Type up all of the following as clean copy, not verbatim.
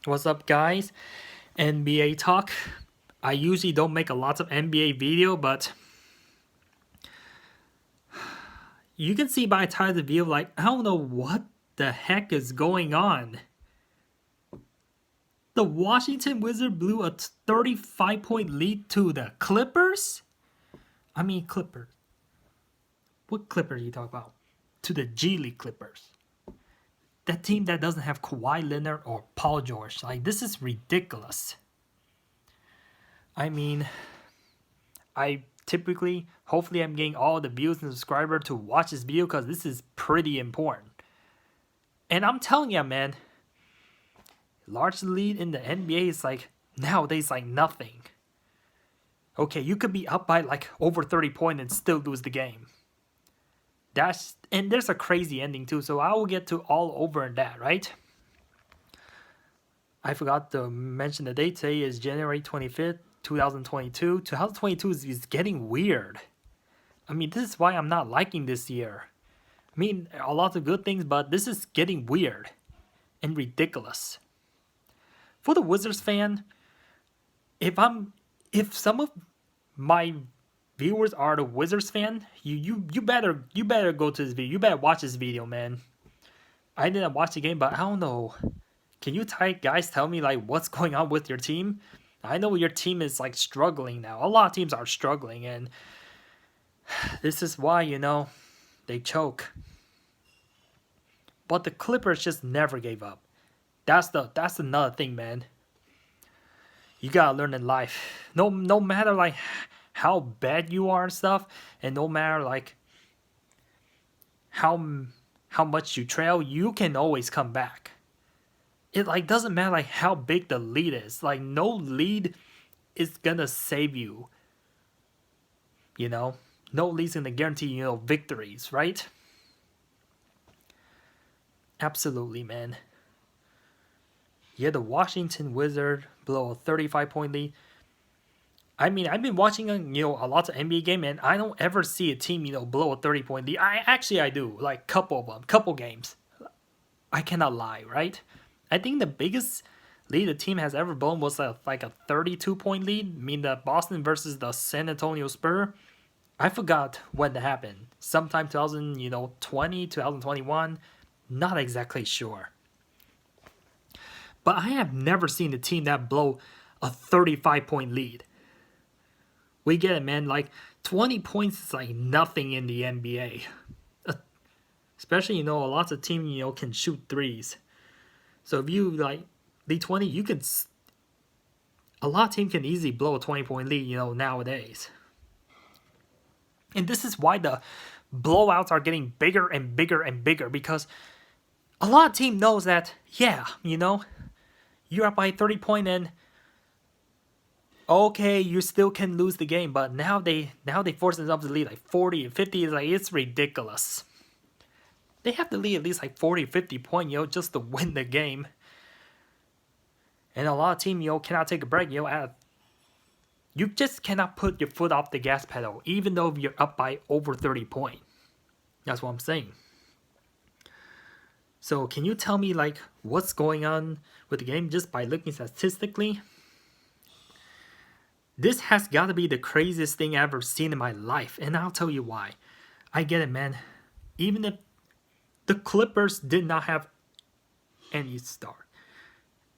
What's up, guys? NBA talk. I usually don't make a lot of NBA video, but you can see by the title of the video, like, I don't know what the heck is going on. The Washington Wizards blew a 35-point lead to the Clippers? I mean, Clippers. What Clippers are you talking about? To the G League Clippers. That team that doesn't have Kawhi Leonard or Paul George. Like, this is ridiculous. I mean, hopefully I'm getting all the views and subscribers to watch this video because this is pretty important. And I'm telling you, man, large lead in the NBA is like, nowadays, like nothing. Okay, you could be up by like over 30 points and still lose the game. And there's a crazy ending too, so I will get to all over that, right? I forgot to mention the date. Today is January 25th, 2022. 2022 is getting weird. I mean, this is why I'm not liking this year. I mean, a lot of good things, but this is getting weird and ridiculous. For the Wizards fan, if some of my viewers are the Wizards fan, you better go to this video. You better watch this video, man. I didn't watch the game, but I don't know. Can you guys tell me like what's going on with your team? I know your team is like struggling now. A lot of teams are struggling, and this is why, they choke. But the Clippers just never gave up. That's another thing, man. You gotta learn in life. No matter like how bad you are and stuff, and no matter like how much you trail, you can always come back. It like doesn't matter like how big the lead is. Like no lead is gonna save you. No lead's gonna guarantee victories, right? Absolutely, man. Yeah, the Washington Wizards blow a 35-point lead. I mean, I've been watching a lot of NBA game, and I don't ever see a team blow a 30-point lead. I do, like couple games. I cannot lie, right? I think the biggest lead the team has ever blown was like a 32-point lead. I mean, the Boston versus the San Antonio Spurs. I forgot when that happened. Sometime 2020, 2021. Not exactly sure. But I have never seen a team that blow a 35-point lead. We get it, man. Like 20 points is like nothing in the NBA. Especially, a lot of teams, can shoot threes. So if you like lead 20, you can. A lot of teams can easily blow a 20-point lead, nowadays. And this is why the blowouts are getting bigger and bigger and bigger, because a lot of team knows that, you're up by 30 points and okay, you still can lose the game, but now they force themselves to lead like 40 and 50. It's ridiculous. They have to lead at least like 40, 50 points, just to win the game. And a lot of teams, cannot take a break, you just cannot put your foot off the gas pedal, even though you're up by over 30 points. That's what I'm saying. So can you tell me like what's going on with the game just by looking statistically? This has got to be the craziest thing I've ever seen in my life, and I'll tell you why. I get it, man. Even if the Clippers did not have any star,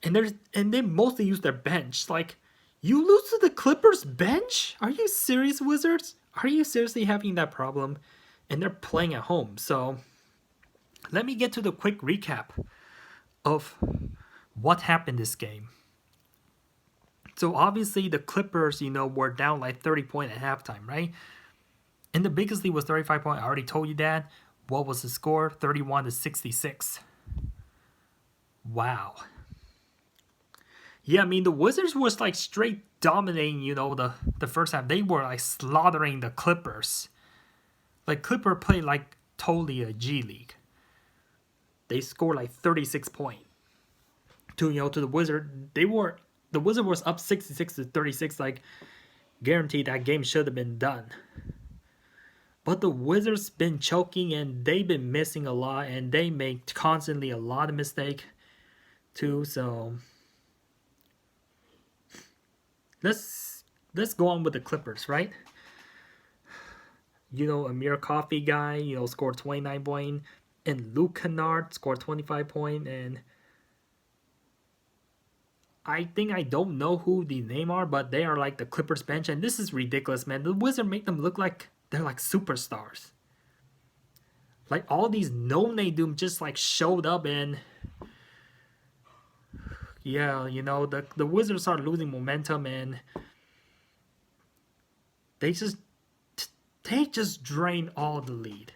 and they mostly use their bench. Like, you lose to the Clippers bench? Are you serious, Wizards? Are you seriously having that problem? And they're playing at home. So let me get to the quick recap of what happened this game. So obviously the Clippers, were down like 30 points at halftime, right? And the biggest lead was 35 points. I already told you that. What was the score? 31-66. Wow. Yeah, I mean, the Wizards was like straight dominating, the first half. They were like slaughtering the Clippers. Like Clipper played like totally a G League. They scored like 36 points. To the Wizards. The Wizards was up 66-36, like guaranteed that game should have been done. But the Wizards been choking and they've been missing a lot, and they make constantly a lot of mistakes too. So let's go on with the Clippers, right? Amir Coffee guy, scored 29 points, and Luke Kennard scored 25 points, and I think I don't know who the name are, but they are like the Clippers bench, and this is ridiculous, man. The Wizards make them look like they're like superstars. Like all these no-name doom just like showed up, and yeah, the Wizards are losing momentum, and they just they just drain all the lead.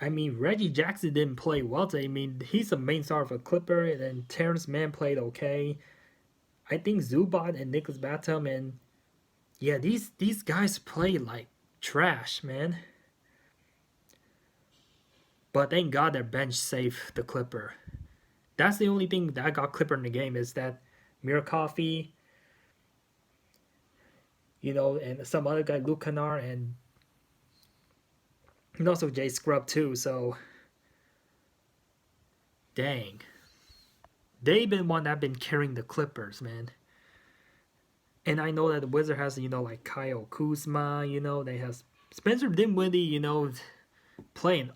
I mean, Reggie Jackson didn't play well today. I mean, he's the main star of a Clipper, and then Terrence Mann played okay. I think Zubac and Nicholas Batum, and yeah, these guys play like trash, man. But thank God their bench saved the Clipper. That's the only thing that got Clipper in the game is that Mir Coffee, and some other guy, Luke Kennard, and also Jay Scrub too. So, dang, they've been one that been carrying the Clippers, man. And I know that the Wizard has, like Kyle Kuzma, they have Spencer Dinwiddie, playing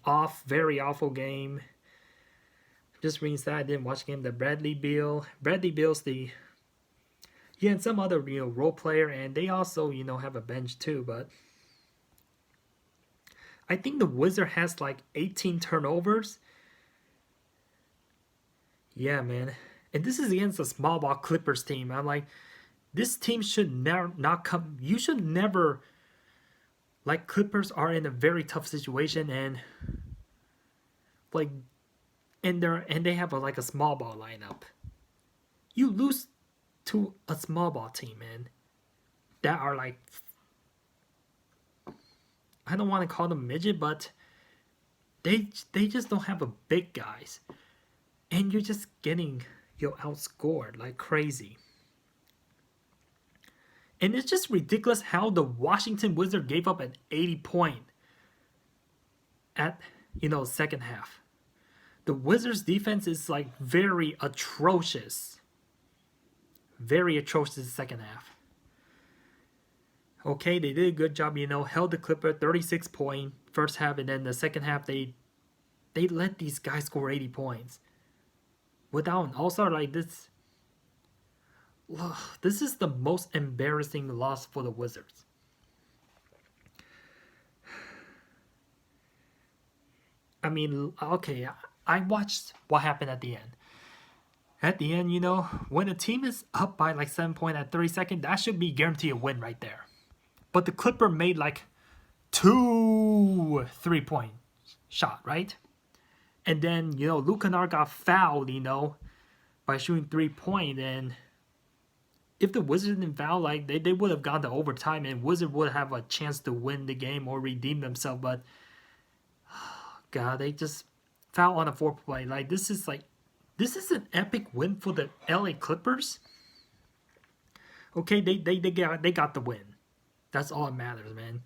very awful game. Just reading that I didn't watch the game. The Bradley Beal's and some other role player, and they also have a bench too. But I think the Wizard has like 18 turnovers. Yeah, man. And this is against a small ball Clippers team. I'm like, this team should never not come. You should never. Like Clippers are in a very tough situation, and like, and they have like a small ball lineup. You lose to a small ball team, man. That are like, I don't want to call them midget, but they just don't have a big guys, and you're just getting outscored like crazy. And it's just ridiculous how the Washington Wizards gave up an 80-point at second half. The Wizards defense is like very atrocious. Very atrocious second half. Okay, they did a good job, held the Clipper 36 point first half, and then the second half they let these guys score 80 points. Without an all-star like this. This is the most embarrassing loss for the Wizards. I mean, okay, I watched what happened at the end. At the end, when a team is up by like 7 points at 30 seconds, that should be guaranteed a win right there. But the Clipper made like 2 3-point shot, right? And then, Luke Kennard got fouled, by shooting 3-point, and if the Wizards didn't foul, like they would have gone to overtime, and Wizards would have a chance to win the game or redeem themselves. But God, they just foul on a 4th play. Like this is an epic win for the LA Clippers. Okay, they got the win. That's all that matters, man.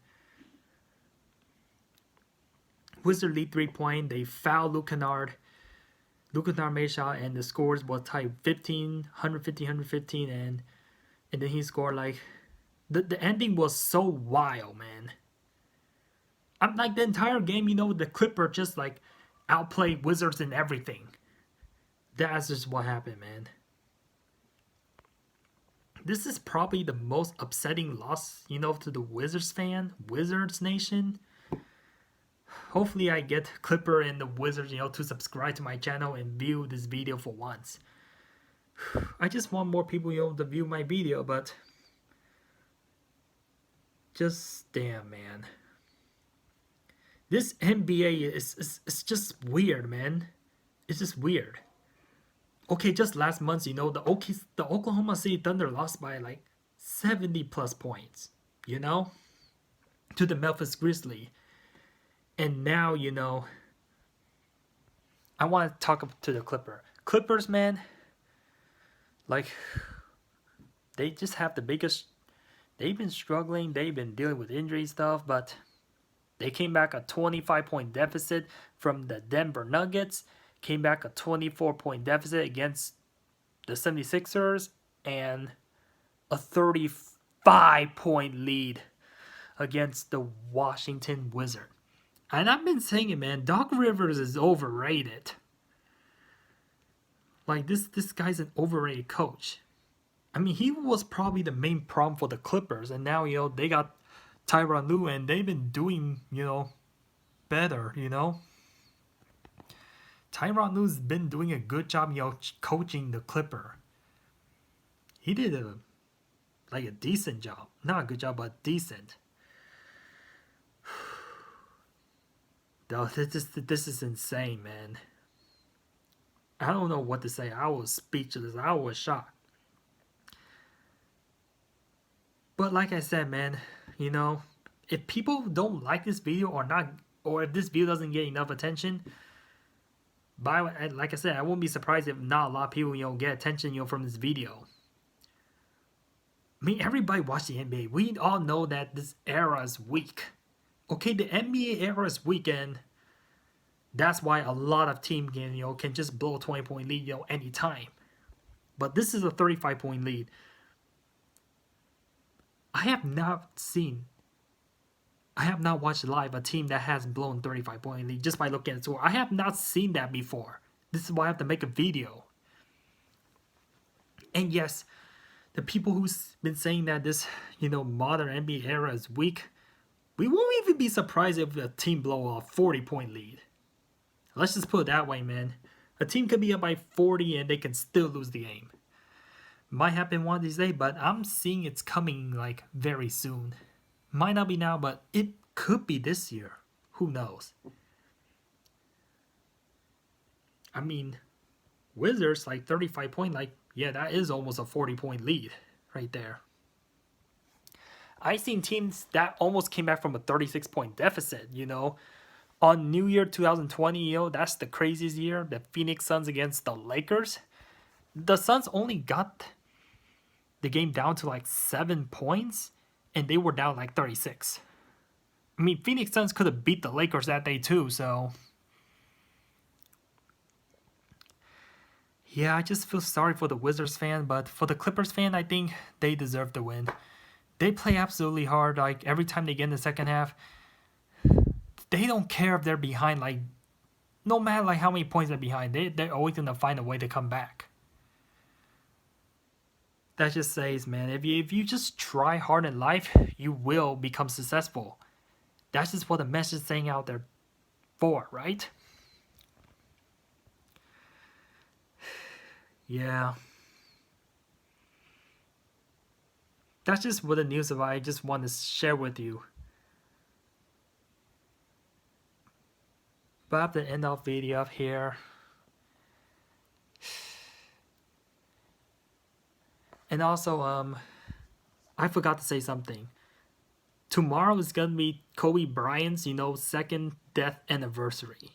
Wizard lead 3-point. They foul Luke Kennard. Luke Kennard made a shot, and the scores was tied 115, and then he scored like the ending was so wild, man. I'm like the entire game, the Clipper just like outplayed Wizards in everything. That's just what happened, man. This is probably the most upsetting loss, to the Wizards Nation. Hopefully I get Clipper and the Wizards, to subscribe to my channel and view this video for once. I just want more people, to view my video, but just damn, man. This NBA is just weird, man. It's just weird. Okay, just last month, the Oklahoma City Thunder lost by like 70 plus points, to the Memphis Grizzlies. And now, I want to talk to the Clippers, man. Like, they just have the biggest. They've been struggling. They've been dealing with injury stuff, but they came back a 25-point deficit from the Denver Nuggets. Came back a 24-point deficit against the 76ers and a 35-point lead against the Washington Wizards. And I've been saying it, man. Doc Rivers is overrated. Like this guy's an overrated coach. I mean, he was probably the main problem for the Clippers, and now they got Tyronn Lue, and they've been doing better. Tyronn Lue's been doing a good job, coaching the Clipper. He did a decent job, not a good job, but decent. Though this is insane, man. I don't know what to say. I was speechless. I was shocked. But like I said, man, if people don't like this video or if this video doesn't get enough attention, like I said, I wouldn't be surprised if not a lot of people, get attention, from this video. I mean, everybody watch the NBA. We all know that this era is weak. Okay, the NBA era is weak, and that's why a lot of teams can just blow a 20-point lead, anytime. But this is a 35-point lead. I have not watched live a team that has blown 35-point lead just by looking at the score. I have not seen that before. This is why I have to make a video. And yes, the people who's been saying that this, modern NBA era is weak, we won't even be surprised if a team blow a 40-point lead. Let's just put it that way, man. A team could be up by 40 and they can still lose the game. Might happen one of these days, but I'm seeing it's coming very soon. Might not be now, but it could be this year. Who knows? I mean, Wizards 35-point, yeah, that is almost a 40-point lead right there. I've seen teams that almost came back from a 36-point deficit, On New Year 2020, that's the craziest year. The Phoenix Suns against the Lakers. The Suns only got the game down to 7 points, and they were down 36. I mean, Phoenix Suns could have beat the Lakers that day too, so yeah, I just feel sorry for the Wizards fan, but for the Clippers fan, I think they deserve the win. They play absolutely hard. Every time they get in the second half, they don't care if they're behind. No matter how many points they're behind, they're always gonna find a way to come back. That just says, man, if you just try hard in life, you will become successful. That's just what the message is saying out there for, right? Yeah. That's just what the news of I just want to share with you. But I have to end off video up here. And also, I forgot to say something. Tomorrow is gonna be Kobe Bryant's, second death anniversary.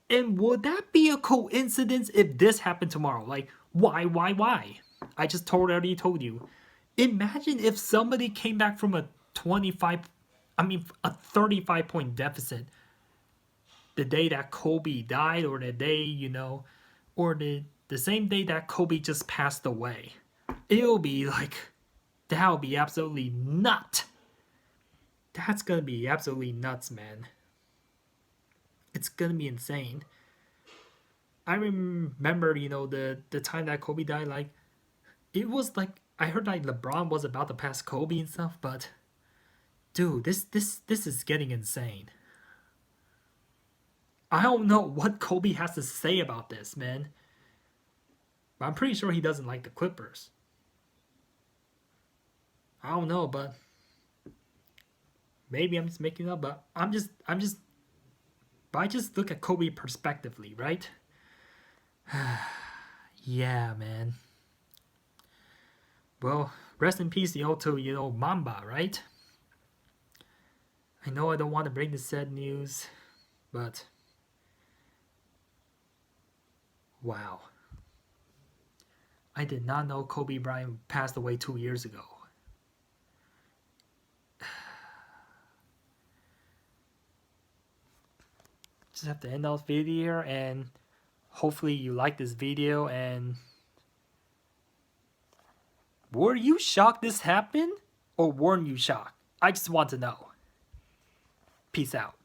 And would that be a coincidence if this happened tomorrow? Why? I just already told you. Imagine if somebody came back from a 35-point deficit the day that Kobe died, or the day, or the same day that Kobe just passed away. It'll be that'll be absolutely nuts. That's gonna be absolutely nuts, man. It's gonna be insane. I remember, the time that Kobe died, it was I heard LeBron was about to pass Kobe and stuff, but dude, this is getting insane. I don't know what Kobe has to say about this, man. But I'm pretty sure he doesn't like the Clippers. I don't know, but maybe I'm just making it up, but I just look at Kobe perspectively, right? Yeah, man. Well, rest in peace, to, Mamba, right? I know I don't want to bring the sad news, but wow. I did not know Kobe Bryant passed away 2 years ago. Just have to end off video here, and Hopefully you like this video, and were you shocked this happened? Or weren't you shocked? I just want to know. Peace out.